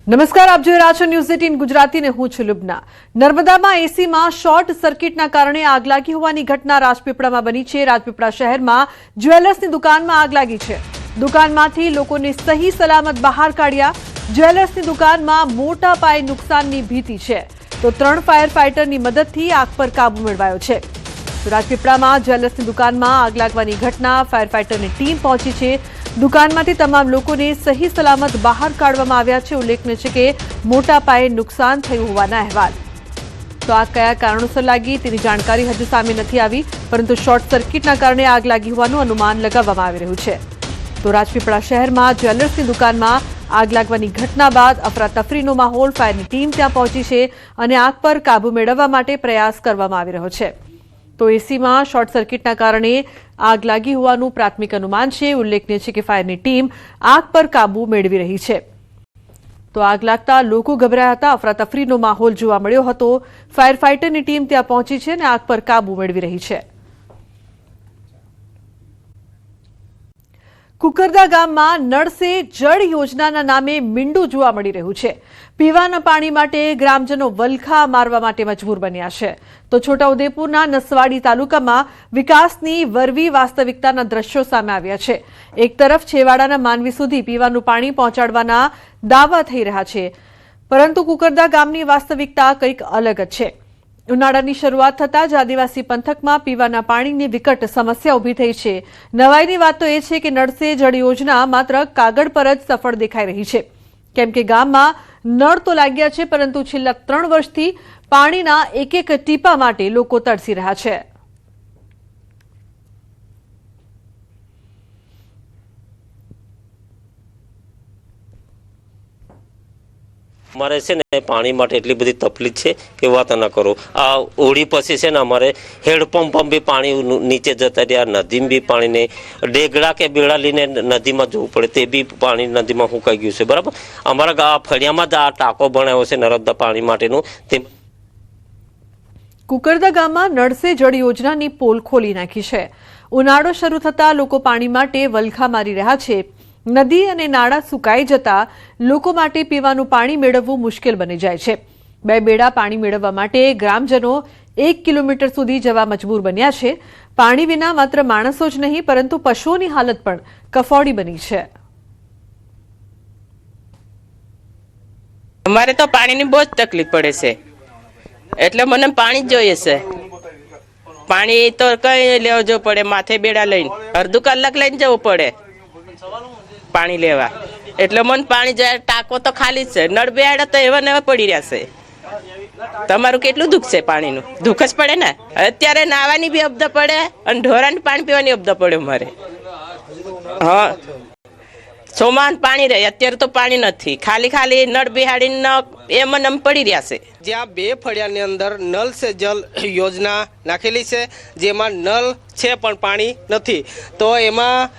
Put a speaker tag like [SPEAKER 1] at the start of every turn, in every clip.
[SPEAKER 1] નમસ્કાર, આપ જોઈ રહ્યા છો ન્યૂઝ 18 ગુજરાતી ને હું છું લુબના। નર્મદામાં એસીમાં શોર્ટ સર્કિટના કારણે આગ લાગી હોવાની ઘટના રાજપીપળામાં બની છે। રાજપીપળા શહેરમાં જ્વેલર્સની દુકાનમાં આગ લાગી છે। દુકાનમાંથી લોકોને સહી સલામત બહાર કાઢ્યા। જ્વેલર્સની દુકાનમાં મોટા પાયે નુકસાનની ભીતિ છે, તો 3 ફાયર ફાઇટરની મદદથી આગ પર કાબુ મેળવાયો છે। રાજપીપળામાં જ્વેલર્સની દુકાનમાં આગ લાગવાની ઘટના, ફાયર ફાઇટરની ટીમ પહોંચી છે। દુકાનમાંથી તમામ લોકોને સહી સલામત બહાર કાઢવામાં આવ્યા છે। ઉલ્લેખનીય છે કે મોટા પાયે નુકસાન થયું હોવાના અહેવાલ। તો આગ કયા કારણોસર લાગી તેની જાણકારી હજુ સામે નથી આવી, પરંતુ શોર્ટ સર્કિટના કારણે આગ લાગી હોવાનું અનુમાન લગાવવામાં આવી રહ્યું છે। તો રાજપીપળા શહેરમાં જ્વેલર્સની દુકાનમાં આગ લાગવાની ઘટના બાદ અફરાતફરીનો માહોલ। ફાયરની ટીમ ત્યાં પહોંચી છે અને આગ પર કાબુ મેળવવા માટે પ્રયાસ કરવામાં આવી રહ્યો છે। તો એસીમાં શોર્ટ સર્કિટના કારણે આગ લાગી હોવાનું પ્રાથમિક અનુમાન છે। ઉલ્લેખનીય છે કે ફાયરની ટીમ આગ પર કાબુ મેળવી રહી છે। તો આગ લાગતા લોકો ગભરાયા હતા, અફરાતફરીનો માહોલ જોવા મળ્યો હતો। ફાયર ફાઇટરની ટીમ ત્યાં પહોંચી છે અને આગ પર કાબુ મેળવી રહી છે। કુકરદા ગામમાં નળ સે જળ યોજનાના નામે મીંડું જોવા મળી રહ્યું છે। પીવાના પાણી માટે ગ્રામજનો વલખા મારવા માટે મજબૂર બન્યા છે। તો છોટાઉદેપુરના નસવાડી તાલુકામાં વિકાસની વરવી વાસ્તવિકતાના દ્રશ્યો સામે આવ્યા છે। એક તરફ છેવાડાના માનવી સુધી પીવાનું પાણી પહોંચાડવાના દાવા થઈ રહ્યા છે, પરંતુ કુકરદા ગામની વાસ્તવિકતા કંઈક અલગ જ છે। ઉનાળાની શરૂઆત થતાં જ આદિવાસી પંથકમાં પીવાના પાણીની વિકટ સમસ્યા ઊભી થઈ છે। નવાઈની વાત તો એ છે કે નળ સે જળ યોજના માત્ર કાગળ પર જ સફળ દેખાઈ રહી છે, કેમ કે ગામમાં નળ તો લાગ્યા છે, પરંતુ છેલ્લા 3 વર્ષથી પાણીના એક ટીપા માટે લોકો તરસી રહ્યા છે।
[SPEAKER 2] અમારે છે ને પાણી માટે એટલી બધી તકલીફ છે કે વાત ના કરો। આ ઓળી પછી છે ને અમારે હેડપંપ બી પાણી નીચે જતા રહ્યા, નદીમાં બી પાણી નહીં, ડેગડા કે બેડા લઈને નદીમાં જવું પડે, તે બી પાણી નદીમાં સુકાઈ ગયું છે। બરાબર, અમારા ફળિયામાં જ આ ટાંકો બનાવ્યો છે નર્મદા પાણી માટેનું। તે
[SPEAKER 1] કુકરદા ગામમાં નળ સે જળ યોજનાની પોલ ખોલી નાખી છે। ઉનાળો શરૂ થતાં લોકો પાણી માટે વલખા મારી રહ્યા છે। નદી અને નાળા સુકાઈ જતા લોકો માટે પીવાનું પાણી મેળવવું મુશ્કેલ બની જાય છે। 2 બેડા પાણી મેળવવા માટે ગ્રામજનો 1 કિલોમીટર સુધી જવા મજબૂર બન્યા છે। પાણી વિના માત્ર માણસો જ નહીં, પરંતુ પશુઓની હાલત પણ કફોડી બની છે।
[SPEAKER 3] અમારે તો પાણીની બહુ જ તકલીફ પડે છે, એટલે મને પાણી જ જોઈએ છે। પાણી તો કઈ લેવા જવું પડે, માથે બેડા લઈને અડધું કલાક લઈને જવું પડે પાણી લેવા, એટલે મને પાણી જાય। ટાંકો તો ખાલી જ છે, નળ બેડા તો એવા ને એવા પડી રહ્યા છે। તમારું કેટલું દુઃખ છે? પાણીનું દુઃખ જ પડે ને। અત્યારે નાવાની બી અબધા પડે અને ઢોરાને પાણી પીવાની અબધા પડે અમારે। હા, ચોમાન પાણી રહે, અત્યારે તો પાણી નથી, ખાલી નળ બેહાડીને એમ ને એમ પડી રહ્યા છે।
[SPEAKER 4] જ્યાં 2 ફળિયાની અંદર નલ સે જલ યોજના નાખેલી છે, જેમાં નલ છે પણ પાણી નથી, તો એમાં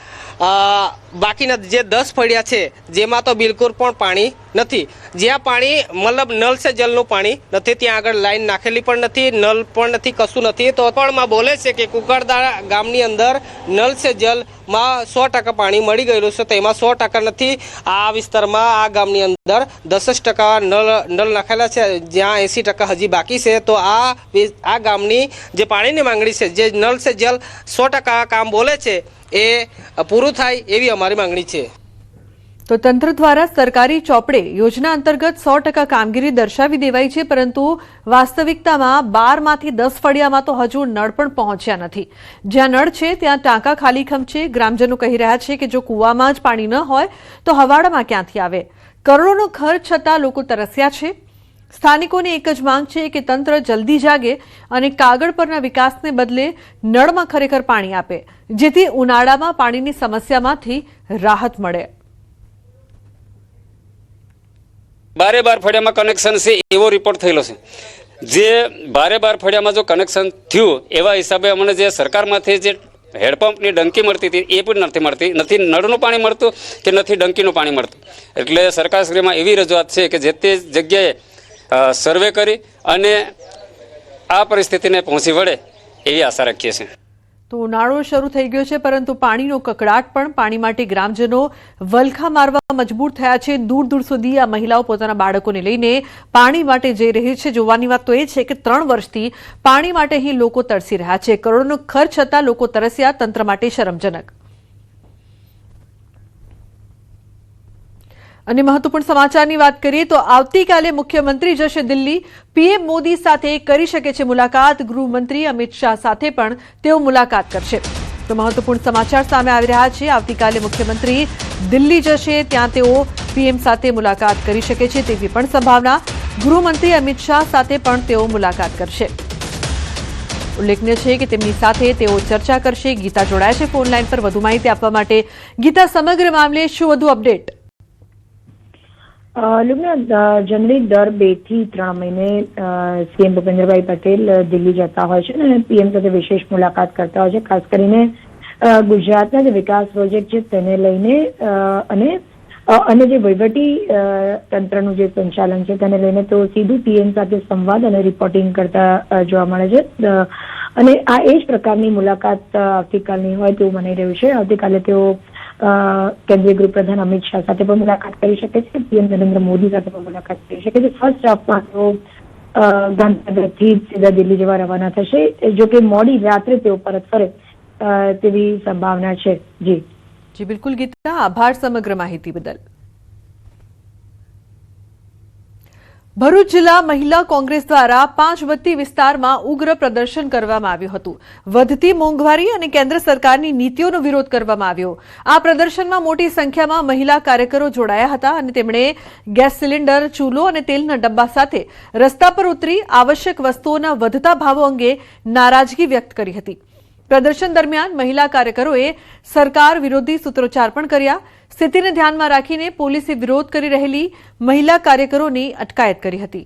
[SPEAKER 4] બાકીના જે 10 ફળિયા છે જેમાં તો બિલકુલ પણ પાણી નથી। જ્યાં પાણી મતલબ નલ સે જલનું પાણી નથી, ત્યાં આગળ લાઈન નાખેલી પણ નથી, નલ પણ નથી, કશું નથી। તો પણ માં બોલે છે કે કુકરદા ગામની અંદર નલ સે જલમાં 100% પાણી મળી ગયેલું છે, તો એમાં 100% નથી। આ વિસ્તારમાં આ ગામની અંદર 10% નલ નાખેલા છે, જ્યાં 80% હજી બાકી છે। તો આ ગામની જે પાણીની માંગણી છે, જે નલ સે જલ 100% કામ બોલે છે, એ પૂરું થાય એવી અમારી માંગણી છે।
[SPEAKER 1] તો તંત્ર દ્વારા સરકારી ચોપડે યોજના અંતર્ગત 100% કામગીરી દર્શાવી દેવાઈ છે, પરંતુ વાસ્તવિકતામાં 12માંથી 10 ફળિયામાં તો હજુ નળ પણ પહોંચ્યા નથી। જ્યાં નળ છે ત્યાં ટાંકા ખાલીખમ છે। ગ્રામજનો કહી રહ્યા છે કે જો કૂવામાં જ પાણી ન હોય તો હવાડામાં ક્યાંથી આવે? કરોડોનો ખર્ચ છતાં લોકો તરસ્યા છે। સ્થાનિકોની એક જ માંગ છે કે તંત્ર જલ્દી જાગે અને કાગળ પરના વિકાસને બદલે નળમાં ખરેખર પાણી આપે, જેથી ઉનાળામાં પાણીની સમસ્યામાંથી રાહત મળે।
[SPEAKER 5] 12 ફળિયામાં કનેક્શન છે એવો રિપોર્ટ થયેલો છે। જે 12 ફળિયામાં જો કનેક્શન થયું એવા હિસાબે અમને જે સરકારમાંથી જે હેડપંપની ડંકી મળતી હતી એ પણ નથી મળતી, નથી નળનું પાણી મળતું કે નથી ડંકીનું પાણી મળતું। એટલે સરકારશ્રીમાં એવી રજૂઆત છે કે જે તે જગ્યાએ સર્વે કરી અને આ પરિસ્થિતિને પહોંચી વળે એવી આશા રાખીએ છીએ।
[SPEAKER 1] તો ઉનાળો શરૂ થઈ ગયો છે, પરંતુ પાણીનો કકળાટ પણ, પાણી માટે ગ્રામજનો વલખા મારવા મજબૂર થયા છે। દૂર દૂર સુધી આ મહિલાઓ પોતાના બાળકોને લઈને પાણી માટે જઈ રહી છે। જોવાની વાત તો એ છે કે 3 વર્ષથી પાણી માટે અહીં લોકો તરસી રહ્યા છે। કરોડોનો ખર્ચ છતાં લોકો તરસ્યા, તંત્ર માટે શરમજનક। અને મહત્વપૂર્ણ સમાચારની વાત કરીએ તો આવતીકાલે મુખ્યમંત્રી જશે દિલ્હી। પીએમ મોદી સાથે કરી શકે છે મુલાકાત। ગૃહમંત્રી અમિત શાહ સાથે પણ તેઓ મુલાકાત કરશે। તો મહત્વપૂર્ણ સમાચાર સામે આવી રહ્યા છે। આવતીકાલે મુખ્યમંત્રી દિલ્હી જશે, ત્યાં તેઓ પીએમ સાથે મુલાકાત કરી શકે છે તેવી પણ સંભાવના। ગૃહમંત્રી અમિત શાહ સાથે પણ તેઓ મુલાકાત કરશે। ઉલ્લેખનીય છે કે તેમની સાથે તેઓ ચર્ચા કરશે। ગીતા જોડાયા છે ફોન લાઈન પર વધુ માહિતી આપવા માટે। ગીતા, સમગ્ર મામલે શું વધુ અપડેટ?
[SPEAKER 6] લુબના, જનરલી દર 2 થી 3 મહિને સીએમ ભૂપેન્દ્રભાઈ પટેલ દિલ્હી જતા હોય છે અને પીએમ સાથે વિશેષ મુલાકાત કરતા હોય છે। ખાસ કરીને ગુજરાતના જે વિકાસ પ્રોજેક્ટ છે તેને લઈને અને જે વહીવટી તંત્રનું જે સંચાલન છે તેને લઈને તો સીધું પીએમ સાથે સંવાદ અને રિપોર્ટિંગ કરતા જોવા મળે છે। અને આ એ જ પ્રકારની મુલાકાત આવતીકાલની હોય તેવું મનાઈ રહ્યું છે। આવતીકાલે તેઓ કેન્દ્રીય ગૃહપ્રધાન અમિત શાહ સાથે પણ મુલાકાત કરી શકે છે। પીએમ નરેન્દ્ર મોદી સાથે પણ મુલાકાત કરી શકે છે। ફર્સ્ટ હાફમાં તેઓ ગાંધીનગરથી સીધા દિલ્હી જવા રવાના થશે। જો કે મોડી રાત્રે તેઓ પરત ફરે તેવી સંભાવના છે। જી
[SPEAKER 1] બિલકુલ ગીતા, આભાર સમગ્ર માહિતી બદલ। ભરૂચ જિલ્લા મહિલા કોંગ્રેસ દ્વારા 5 વત્તી વિસ્તારમાં ઉગ્ર પ્રદર્શન કરવામાં આવ્યું હતું। વધતી મોંઘવારી અને કેન્દ્ર સરકારની નીતિઓનો વિરોધ કરવામાં આવ્યો। આ પ્રદર્શનમાં મોટી સંખ્યામાં મહિલા કાર્યકરો જોડાયા હતા અને તેમણે ગેસ સિલિન્ડર, ચૂલો અને તેલના ડબ્બા સાથે રસ્તા પર ઉતરી આવશ્યક વસ્તુઓના વધતા ભાવો અંગે નારાજગી વ્યક્ત કરી હતી। પ્રદર્શન દરમિયાન મહિલા કાર્યકરોએ સરકાર વિરોધી સૂત્રોચ્ચાર પણ કર્યા। સ્થિતિને ધ્યાનમાં રાખીને પોલીસે વિરોધ કરી રહેલી મહિલા કાર્યકરોની અટકાયત કરી હતી।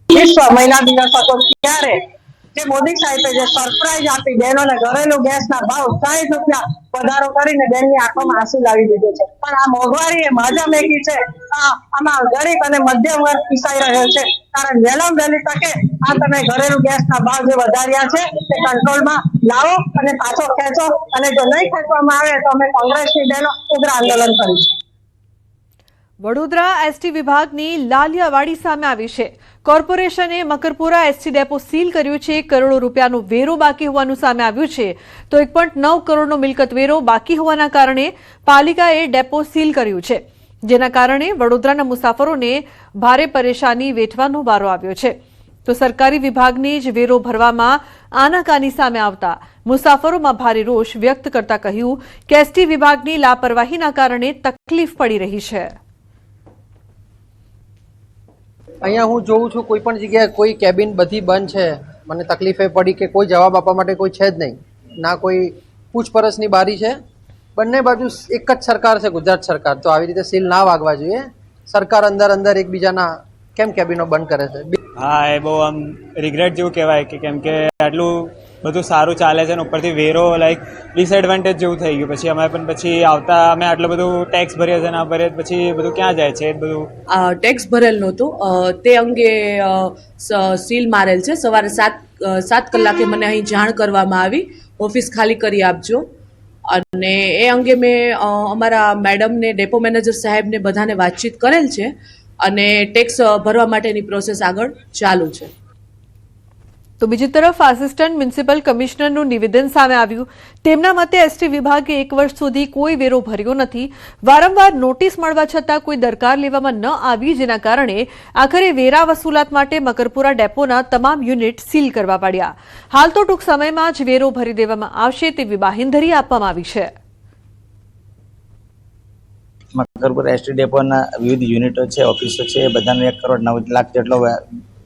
[SPEAKER 7] વિશ્વ મહિલા દિવસ હતો ત્યારે જે મોદી સાહેબે જે સરપ્રાઈઝ આપી બહેનોને ઘરેલું ગેસના ભાવ 60 રૂપિયા વધારો કરીને બેનની આંખોમાં આંસુ લાવી દીધું છે। પણ આ મોંઘવારી એ મહાજમેકી છે। આમાં ગરીબ અને મધ્યમ વર્ગ પીસાઈ રહ્યો છે। કારણ વહેલી તકે આ તમે ઘરેલું ગેસના ભાવ જે વધાર્યા છે તે કંટ્રોલમાં લાવો અને પાછો ખેંચો, અને જો નહીં ખેંચવામાં આવે તો અમે કોંગ્રેસની બહેનો ઉગ્ર આંદોલન કરીશું।
[SPEAKER 1] વડોદરા એસટી વિભાગની લાલિયાવાડી સામે આવી છે। કોર્પોરેશને મકરપુરા એસટી ડેપો સીલ કર્યું છે। કરોડો રૂપિયાનો વેરો બાકી હોવાનું સામે આવ્યું છે। તો 1.9 કરોડનો મિલકત વેરો બાકી હોવાના કારણે પાલિકાએ ડેપો સીલ કર્યું છે, જેના કારણે વડોદરાના મુસાફરોને ભારે પરેશાની વેઠવાનો વારો આવ્યો છે। તો સરકારી વિભાગને જ વેરો ભરવામાં આનાકાની સામે આવતા મુસાફરોમાં ભારે રોષ વ્યક્ત કરતા કહ્યું કે એસટી વિભાગની લાપરવાહીના કારણે તકલીફ પડી રહી છે।
[SPEAKER 8] અહીંયા હું જોઉં છું કોઈ પણ જગ્યાએ કોઈ કેબિન બધી બંધ છે। મને તકલીફ એ પડી કે કોઈ જવાબ આપવા માટે કોઈ છે જ નહીં, ના કોઈ પૂછપરછની બારી છે। બંને બાજુ એક જ સરકાર છે, ગુજરાત સરકાર। તો આવી રીતે સીલ ના વાગવા જોઈએ। સરકાર અંદર એકબીજાના કેમ કેબિનો બંધ કરે છે?
[SPEAKER 9] હા, એ બહુ આમ રિગ્રેટ જેવું કહેવાય કે કેમ કે આટલું બધું સારું ચાલે છે ને ઉપરથી વેરો લાઈક ડિસએડવાન્ટેજ જેવું થઈ ગયું। પછી અમે પણ પછી આવતા અમે આટલું બધું ટેક્સ ભરીએ છે ને ભરીએ પછી બધું ક્યાં જાય છે? બધું
[SPEAKER 10] ટેક્સ ભરેલ નહોતું, તે અંગે સીલ મારેલ છે। સવારે 7 કલાકે મને અહીં જાણ કરવામાં આવી, ઓફિસ ખાલી કરી આપજો। અને એ અંગે મેં અમારા મેડમને, ડેપો મેનેજર સાહેબને બધાને વાતચીત કરેલ છે અને ટેક્સ ભરવા માટેની પ્રોસેસ આગળ ચાલુ છે।
[SPEAKER 1] તો બીજી તરફ આસિસ્ટન્ટ મ્યુનિસિપલ કમિશનરનું નિવેદન સામે આવ્યું। તેમના મતે એસટી વિભાગે 1 વર્ષ સુધી કોઈ વેરો ભર્યો નથી। વારંવાર નોટિસ મળવા છતાં કોઈ દરકાર લેવામાં ન આવી, જેના કારણે આખરે વેરા વસૂલાત માટે મકરપુરા ડેપોના તમામ યુનિટ સીલ કરવા પડ્યા। હાલ તો ટૂંક સમયમાં જ વેરો ભરી દેવામાં આવશે તેવી બાહેંધરી આપવામાં આવી છે।
[SPEAKER 11] મકરપુરા એસટી ડેપોના વિવિધ યુનિટો છે, ઓફિસો છે, એ બધાનો 1 કરોડ 9 લાખ જેટલો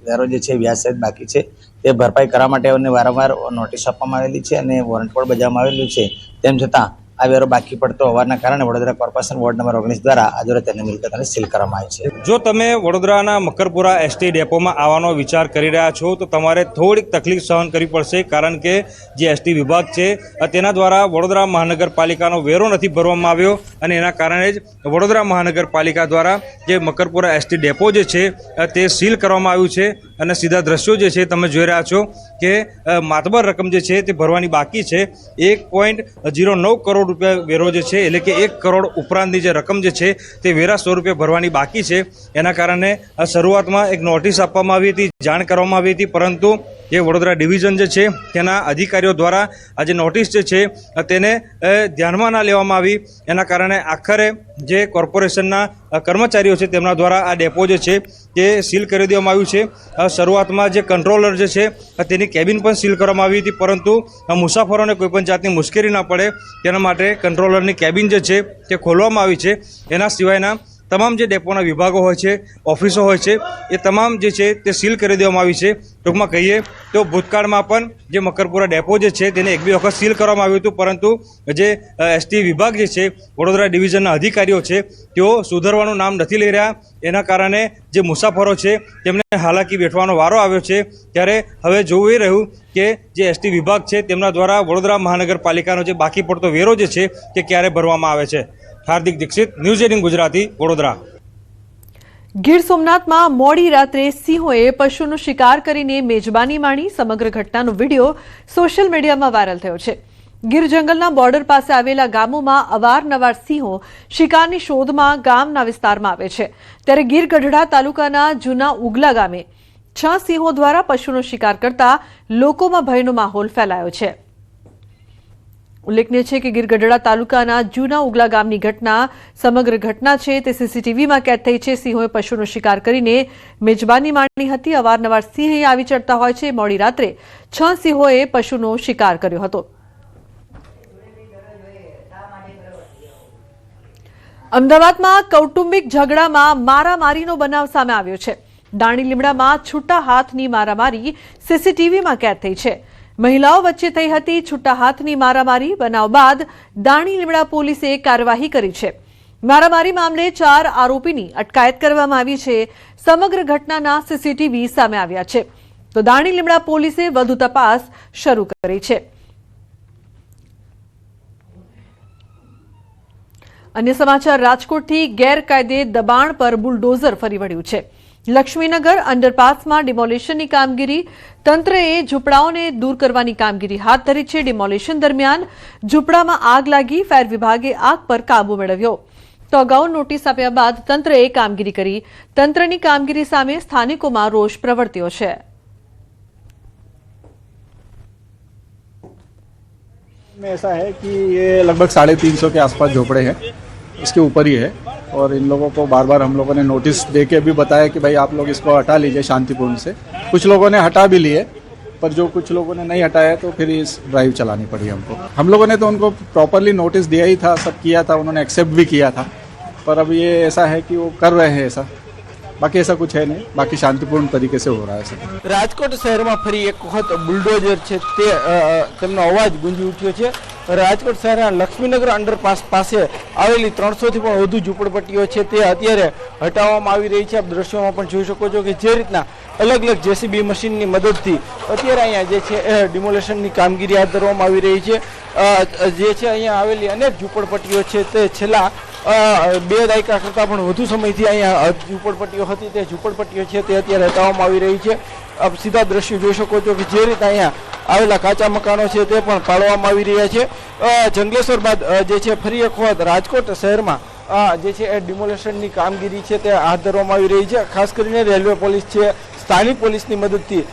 [SPEAKER 11] વેરો જે છે વ્યાજ સહિત બાકી છે। તે ભરપાઈ કરવા માટે અમને વારંવાર નોટિસ આપવામાં આવેલી છે અને વોરંટ પણ બજાવવામાં આવેલું છે। તેમ છતાં આ વેરો બાકી પડતો હોવાના કારણે વડોદરા કોર્પોરેશન વોર્ડ નંબર 19 દ્વારા આજે તેની મિલકતને સીલ કરવામાં આવી છે।
[SPEAKER 12] જો તમે વડોદરાના મકરપુરા એસટી ડેપોમાં આવવાનો વિચાર કરી રહ્યા છો તો તમારે થોડીક તકલીફ સહન કરવી પડશે, કારણ કે જે એસટી વિભાગ છે તેના દ્વારા વડોદરા મહાનગરપાલિકાનો વેરો નથી ભરવામાં આવ્યો અને એના કારણે જ વડોદરા મહાનગરપાલિકા દ્વારા જે મકરપુરા એસટી ડેપો જે છે તે સીલ કરવામાં આવ્યું છે અને સીધા દ્રશ્યો જે છે તમે જોઈ રહ્યા છો કે માતબર રકમ જે છે તે ભરવાની બાકી છે. 1.09 કરોડ રૂપિયા વેરો જે છે એટલે કે 1 કરોડ ઉપરાંતની જે રકમ જે છે તે વેરા સ્વરૂપે ભરવાની બાકી છે. એના કારણે શરૂઆતમાં એક નોટિસ આપવામાં આવી હતી, જાણ કરવામાં આવી હતી, પરંતુ જે વડોદરા ડિવિઝન જે છે તેના અધિકારીઓ દ્વારા આ જે નોટિસ જે છે તેને ધ્યાનમાં ના લેવામાં આવી. એના કારણે આખરે જે કોર્પોરેશનના કર્મચારીઓ છે તેમના દ્વારા આ ડેપો જે છે તે સીલ કરી દેવામાં આવ્યું છે. શરૂઆતમાં જે કંટ્રોલર જે છે તેની કેબિન પણ સીલ કરવામાં આવી હતી, પરંતુ મુસાફરોને કોઈપણ જાતની મુશ્કેલી ના પડે તેના માટે કંટ્રોલરની કેબિન જે છે તે ખોલવામાં આવી છે. એના સિવાયના તમામ જે ડેપોના વિભાગો હોય છે, ઓફિસો હોય છે, એ તમામ જે છે તે સીલ કરી દેવામાં આવી છે. ટૂંકમાં કહીએ તો ભૂતકાળમાં પણ જે મકરપુરા ડેપો જે છે તેને 1-2 વખત સીલ કરવામાં આવ્યું હતું, પરંતુ જે એસટી વિભાગ જે છે વડોદરા ડિવિઝનના અધિકારીઓ છે તેઓ સુધરવાનું નામ નથી લઈ રહ્યા. એના કારણે જે મુસાફરો છે તેમને હાલાકી વેઠવાનો વારો આવ્યો છે. ત્યારે હવે જોવું એ રહ્યું કે જે એસટી વિભાગ છે તેમના દ્વારા વડોદરા મહાનગરપાલિકાનો જે બાકી પડતો વેરો જે છે તે ક્યારે ભરવામાં આવે છે. હાર્દિક દીક્ષિત, ન્યૂઝ 18 ગુજરાતી, વડોદરા.
[SPEAKER 1] ગીર સોમનાથમાં મોડી રાત્રે સિંહોએ પશુનો શિકાર કરીને મેજબાની માણી. સમગ્ર ઘટનાનો વિડીયો સોશિયલ મીડિયામાં વાયરલ થયો છે. ગીર જંગલના બોર્ડર પાસે આવેલા ગામોમાં અવારનવાર સિંહો શિકારની શોધમાં ગામના વિસ્તારમાં આવે છે. ત્યારે ગીર ગઢડા તાલુકાના જૂના ઉગલા ગામે 6 સિંહો દ્વારા પશુનો શિકાર કરતા લોકોમાં ભયનો માહોલ ફેલાયો છે. ઉલ્લેખનીય છે કે ગીર ગઢડા તાલુકાના જૂના ઉગલા ગામની ઘટના સમગ્ર ઘટના છે તે સીસીટીવીમાં કેદ થઈ છે. સિંહોએ પશુનો શિકાર કરીને મેજબાની માણી હતી. અવારનવાર સિંહ આવી ચડતા હોય છે. મોડી રાત્રે 6 સિંહોએ પશુનો શિકાર કર્યો હતો. અમદાવાદમાં કૌટુંબિક ઝઘડામાં મારામારીનો બનાવ સામે આવ્યો છે. દાણી લીમડામાં છૂટા હાથની મારામારી સીસીટીવીમાં કેદ થઈ છે. મહિલાઓ વચ્ચે થઈ હતી છૂટા હાથની મારામારી. બનાવ બાદ દાણી લીમડા પોલીસે કાર્યવાહી કરી છે. મારામારી મામલે 4 આરોપીની અટકાયત કરવામાં આવી છે. સમગ્ર ઘટનાના સીસીટીવી સામે આવ્યા છે. તો દાણી લીમડા પોલીસે વધુ તપાસ શરૂ કરી છે. અન્ય સમાચાર, રાજકોટથી ગેરકાયદે દબાણ પર બુલડોઝર ફરી વળ્યું છે. લક્ષ્મીનગર અંડરપાસમાં ડિમોલેશનની કામગીરી. તંત્રએ ઝૂંપડાઓને દૂર કરવાની કામગીરી હાથ ધરી છે. ડિમોલેશન દરમિયાન ઝૂંપડામાં આગ લાગી. ફાયર વિભાગે આગ પર કાબુ મેળવ્યો. તો અગાઉ નોટિસ આપ્યા બાદ તંત્રએ કામગીરી કરી. તંત્રની કામગીરી સામે સ્થાનિકોમાં રોષ પ્રવર્ત્યો છે.
[SPEAKER 13] ऐसा है कि ये लगभग 350 के आसपास झोपड़े हैं, इसके ऊपर ही है. और इन लोगों को बार बार हम लोगों ने नोटिस दे के भी बताया कि भाई आप लोग इसको हटा लीजिए शांतिपूर्ण से. कुछ लोगों ने हटा भी लिए, पर जो कुछ लोगों ने नहीं हटाया तो फिर इस ड्राइव चलानी पड़ी हमको. हम लोगों ने तो उनको प्रॉपरली नोटिस दिया ही था, सब किया था, उन्होंने एक्सेप्ट भी किया था. पर अब ये ऐसा है कि वो कर रहे हैं ऐसा. बाकी ऐसा कुछ है नहीं, बाकी शांतिपूर्ण तरीके से हो रहा है सब.
[SPEAKER 4] રાજકોટ શહેરમાં ફરી એક વખત બુલડોઝર છે તે તેમનો અવાજ ગુંજી ઉઠ્યો છે. રાજકોટ શહેરના લક્ષ્મીનગર અંડરપાસ પાસે આવેલી 300થી પણ વધુ ઝૂંપડપટ્ટીઓ છે તે અત્યારે હટાવવામાં આવી રહી છે. આપ દ્રશ્યોમાં પણ જોઈ શકો છો કે જે રીતના અલગ અલગ જેસીબી મશીનની મદદથી અત્યારે અહીંયા જે છે એ ડિમોલેશનની કામગીરી હાથ ધરવામાં આવી રહી છે. જે છે અહીંયા આવેલી અનેક ઝૂંપડપટ્ટીઓ છે તે છેલ્લા 2 દાયકા કરતાં પણ વધુ સમયથી અહીંયા ઝૂંપડપટ્ટીઓ હતી તે ઝૂંપડપટ્ટીઓ છે તે અત્યારે હટાવવામાં આવી રહી છે. આપ સીધા દ્રશ્યો જોઈ શકો છો કે જે રીતે અહીંયા આવેલા કાચા મકાનો છે તે પણ પાડવામાં આવી રહ્યા છે. જંગલેશ્વર બાદ જે છે ફરી એક વખત રાજકોટ શહેરમાં જે છે એ ડિમોલેશનની કામગીરી છે તે હાથ ધરવામાં આવી રહી છે. ખાસ કરીને રેલવે પોલીસ છે, સ્થાનિક પોલીસની મદદથી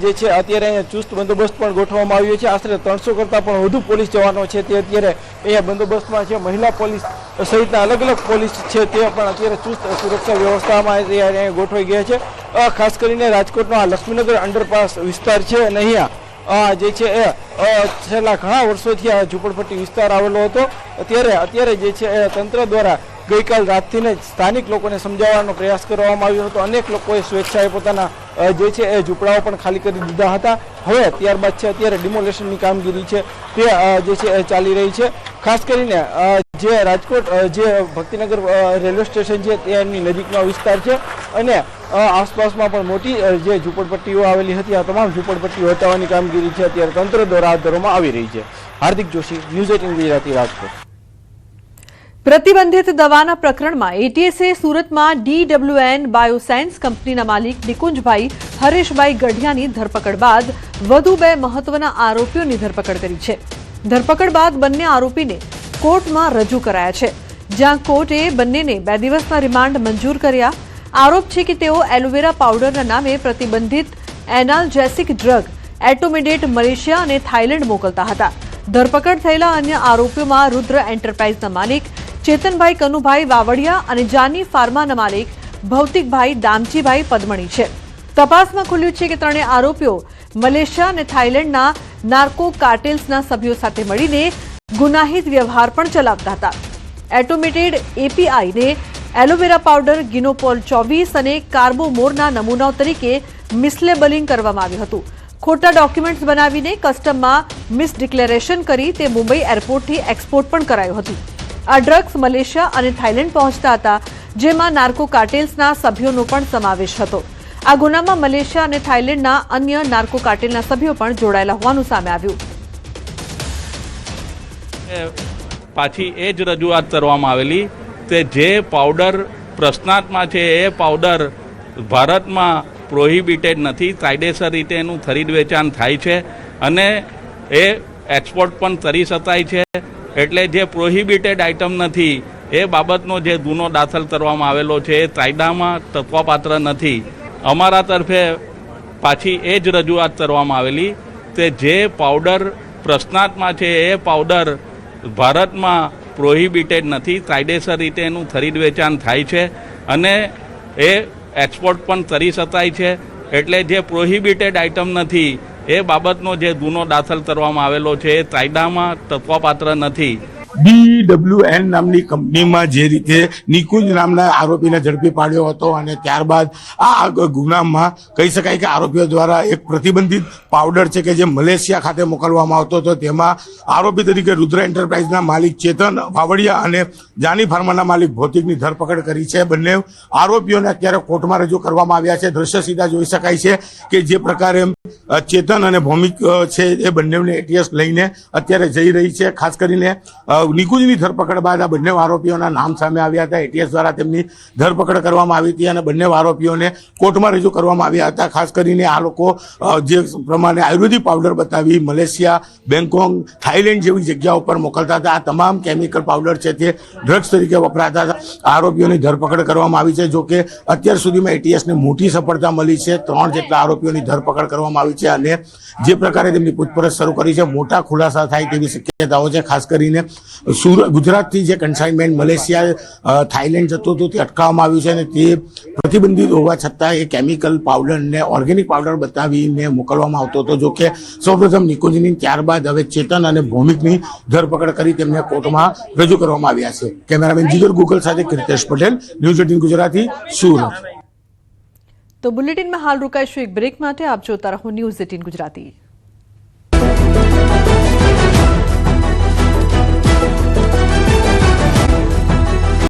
[SPEAKER 4] જે છે અત્યારે અહીંયા ચુસ્ત બંદોબસ્ત પણ ગોઠવવામાં આવ્યો છે. આશરે 300 કરતાં પણ વધુ પોલીસ જવાનો છે તે અત્યારે અહીંયા બંદોબસ્તમાં છે. મહિલા પોલીસ સહિતના અલગ અલગ પોલીસ છે તે પણ અત્યારે ચુસ્ત સુરક્ષા વ્યવસ્થામાં અહીંયા ગોઠવાઈ ગયા છે. ખાસ કરીને રાજકોટનો આ લક્ષ્મીનગર અંડરપાસ વિસ્તાર છે અને અહીંયા જે છે એ છેલ્લા ઘણા વર્ષોથી આ ઝૂંપડપટ્ટી વિસ્તાર આવેલો હતો. અત્યારે જે છે એ તંત્ર દ્વારા ગઈકાલ રાતથી જ સ્થાનિક લોકોને સમજાવવાનો પ્રયાસ કરવામાં આવ્યો હતો. અનેક લોકોએ સ્વેચ્છાએ પોતાના જે છે એ ઝૂંપડાઓ પણ ખાલી કરી દીધા હતા. હવે ત્યારબાદ છે અત્યારે ડિમોલેશનની કામગીરી છે તે જે છે એ ચાલી રહી છે. ખાસ કરીને જે રાજકોટ જે ભક્તિનગર રેલવે સ્ટેશન છે તેની નજીકનો વિસ્તાર છે અને આસપાસમાં પણ મોટી જે ઝૂંપડપટ્ટીઓ આવેલી હતી આ તમામ ઝૂંપડપટ્ટીઓ હટાવવાની કામગીરી છે અત્યારે તંત્ર દ્વારા હાથ ધરવામાં આવી રહી છે. હાર્દિક જોશી, ન્યૂઝ 18 ગુજરાતી, રાજકોટ.
[SPEAKER 1] પ્રતિબંધિત દવાના પ્રકરણમાં એટીએસે સુરતમાં DWN બાયોસાયન્સ કંપનીના માલિક નિકુંજભાઈ હરેશભાઈ ગઢિયાની ધરપકડ બાદ વધુ 2 મહત્વના આરોપીઓની ધરપકડ કરી છે. ધરપકડ બાદ બંને આરોપીને કોર્ટમાં રજૂ કરાયા છે, જ્યાં કોર્ટે બંનેને 2 દિવસના રિમાન્ડ મંજૂર કર્યા. આરોપ છે કે તેઓ એલોવેરા પાવડરના નામે પ્રતિબંધિત એનાલ્જેસિક ડ્રગ એટોમિડેટ મલેશિયા અને થાઇલેન્ડ મોકલતા હતા. ધરપકડ થયેલા અન્ય આરોપીઓમાં રુદ્ર એન્ટરપ્રાઇઝના માલિક ચેતનભાઈ કનુભાઈ વાવડિયા અને જાની ફાર્માના માલિક ભૌતિકભાઈ દામજીભાઈ પદમણી છે. તપાસમાં ખુલ્યું છે કે ત્રણેય આરોપીઓ મલેશિયા અને થાઇલેન્ડના નાર્કો કાર્ટેલ્સના સભ્યો સાથે મળીને ગુનાહિત વ્યવહાર પણ ચલાવતા હતા. એટોમિટેડ એપીઆઈને એલોવેરા પાવડર ગિનોપોલ 24 અને કાર્બોમોરના નમૂનાઓ તરીકે મિસલેબલિંગ કરવામાં આવ્યું હતું. ખોટા ડોક્યુમેન્ટ્સ બનાવીને કસ્ટમમાં મિસડિક્લેરેશન કરી તે મુંબઈ એરપોર્ટથી એક્સપોર્ટ પણ કરાયું હતું. આ ડ્રગ્સ મલેશિયા અને થાઇલેન્ડ પહોંચતા હતા, જેમાં નાર્કો કાર્ટેલ્સના સભ્યોનો પણ સમાવેશ હતો. આ ગુનામાં મલેશિયા અને થાઇલેન્ડના અન્ય નાર્કો કાર્ટેલના સભ્યો પણ જોડાયેલા હોવાનું સામે આવ્યું.
[SPEAKER 14] પાછી એ જ રજૂઆત કરવામાં આવેલી કે જે પાવડર પ્રશ્નાર્થમાં છે એ પાવડર ભારતમાં પ્રોહિબિટેડ નથી, કાયદેસર રીતે એનું ખરીદ વેચાણ થાય છે અને એ એક્સપોર્ટ પણ કરી શકાય છે. એટલે જે પ્રોહિબિટેડ આઇટમ નથી એ બાબતનો જે ગુનો દાખલ કરવામાં આવેલો છે એ કાયદામાં તત્વપાત્ર નથી. અમારા તરફે પાછી એ જ રજૂઆત કરવામાં આવેલી કે જે પાવડર પ્રશ્નાર્થમાં છે એ પાવડર ભારતમાં પ્રોહિબિટેડ નથી, કાયદેસર રીતે એનું ખરીદ વેચાણ થાય છે અને એ એક્સપોર્ટ પણ કરી શકાય છે. એટલે જે પ્રોહિબિટેડ આઇટમ નથી એ બાબતનો જે ગુનો દાખલ કરવામાં આવેલો છે એ કાયદામાં તત્વપાત્ર નથી.
[SPEAKER 15] DWN નામની કંપનીમાં જે રીતે નિકુંજ નામના આરોપીને ઝડપી પાડ્યો હતો અને ત્યારબાદ આ ગુનામાં કહી શકાય કે આરોપીઓ દ્વારા એક પ્રતિબંધિત પાવડર છે કે જે મલેશિયા ખાતે મોકલવામાં આવતો હતો, તેમાં આરોપી તરીકે રુદ્ર એન્ટરપ્રાઇઝના માલિક ચેતન વાવડિયા અને જાની ફાર્માના માલિક ભૌતિકની ધરપકડ કરી છે. બંને આરોપીઓને અત્યારે કોર્ટમાં રજૂ કરવામાં આવ્યા છે. દ્રશ્ય સીધા જોઈ શકાય છે કે જે પ્રકારે ચેતન અને ભૌમિક છે એ બંનેને એટીએસ લઈને અત્યારે જઈ રહી છે. ખાસ કરીને નિકુંજની ધરપકડ બાદ આ બંને આરોપીઓના નામ સામે આવ્યા હતા. એટીએસ દ્વારા તેમની ધરપકડ કરવામાં આવી હતી અને બંને આરોપીઓને કોર્ટમાં રજૂ કરવામાં આવ્યા હતા. ખાસ કરીને આ લોકો જે પ્રમાણે આયુર્વેદિક પાવડર બતાવી મલેશિયા, બેંકોક, થાઇલેન્ડ જેવી જગ્યાઓ પર મોકલતા હતા. આ તમામ કેમિકલ પાવડર છે તે ડ્રગ્સ તરીકે વપરાતા હતા. આરોપીઓની ધરપકડ કરવામાં આવી છે. જોકે અત્યાર સુધીમાં એટીએસને મોટી સફળતા મળી છે. 3 જેટલા આરોપીઓની ધરપકડ કરવામાં આવી છે અને જે પ્રકારે તેમની પૂછપરછ શરૂ કરી છે મોટા ખુલાસા થાય તેવી શક્યતાઓ છે. ખાસ કરીને ગુજરાતથી જે કન્સાઇનમેન્ટ મલેશિયા, થાઇલેન્ડ જતું હતું તે અટકાવવામાં આવ્યું છે અને તે પ્રતિબંધિત હોવા છતાં એ કેમિકલ પાવડરને ઓર્ગેનિક પાવડર બતાવીને મોકલવામાં આવતો હતો. જોકે સૌપ્રથમ નિકુંજની, ત્યારબાદ હવે ચેતન અને ભૌમિકની ધરપકડ કરી તેમને કોર્ટમાં રજૂ કરવામાં આવ્યા છે. કેમેરામેન જીગર ગૂગલ સાથે કીર્તેશ પટેલ, ન્યૂઝ 18 ગુજરાતી, સુરત.
[SPEAKER 1] તો બુલેટિનમાં હાલ રોકાઈશું એક બ્રેક માટે. આપ જોતા રહો ન્યૂઝ 18 ગુજરાતી.